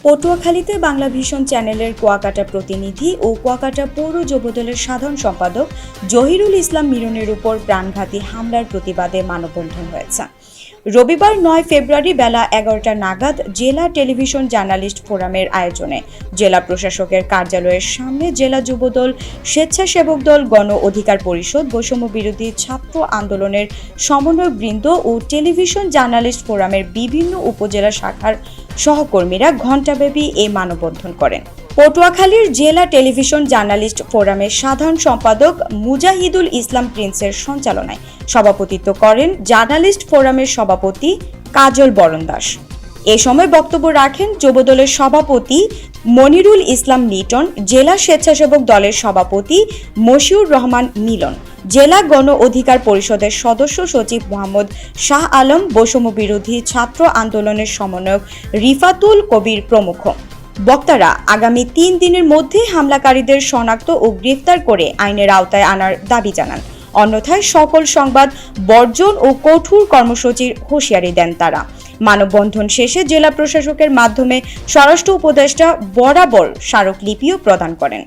পটুয়াখালীতে Bangla vision চ্যানেলের কুয়াকাটা প্রতিনিধি ও কুয়াকাটা পৌর যুবদলের সাধারণ সম্পাদক জহিরুল ইসলাম মিলনের উপর প্রাণঘাতী হামলার প্রতিবাদে মানববন্ধন হয়েছে। রবিবার ৯ ফেব্রুয়ারি বেলা ১১টা নাগাদ জেলা টেলিভিশন জার্নালিস্ট ফোরামের আয়োজনে জেলা প্রশাসকের কার্যালয়ের সামনে জেলা যুবদল, স্বেচ্ছাসেবক দল, গণ অধিকার পরিষদ, বৈষম্য বিরোধী ছাত্র আন্দোলনের সমন্বয়কবৃন্দ ও টেলিভিশন জার্নালিস্ট ফোরামের বিভিন্ন উপজেলা শাখার সহকর্মীরা ঘণ্টাব্যাপী এই মানববন্ধন করেন। পটুয়াখালীর জেলা টেলিভিশন জার্নালিস্ট ফোরামের সাধারণ সম্পাদক মুজাহিদুল ইসলাম প্রিন্সের সঞ্চালনায় সভাপতিত্ব করেন জার্নালিস্ট ফোরামের সভাপতি কাজল বরণ দাস। এ সময় বক্তব্য রাখেন যুবদলের সভাপতি মনিরুল ইসলাম লিটন, জেলা স্বেচ্ছাসেবক দলের সভাপতি মশিউর রহমান মিলন, জেলা গণ অধিকার পরিষদের সদস্য সচিব মোহাম্মদ শাহ আলম, বৈষম্য বিরোধী ছাত্র আন্দোলনের সমন্বয়ক রিফাতুল কবির প্রমুখ। বক্তারা আগামী ৩ দিনের মধ্যে হামলাকারীদের শনাক্ত ও গ্রেফতার করে আইনের আওতায় আনার দাবি জানান। অন্যথায় সকল সংবাদ বর্জন ও কঠোর কর্মসূচির হুঁশিয়ারি দেন তারা। মানববন্ধন শেষে জেলা প্রশাসকের মাধ্যমে স্বরাষ্ট্র উপদেষ্টা বরাবর স্মারকলিপিও প্রদান করেন।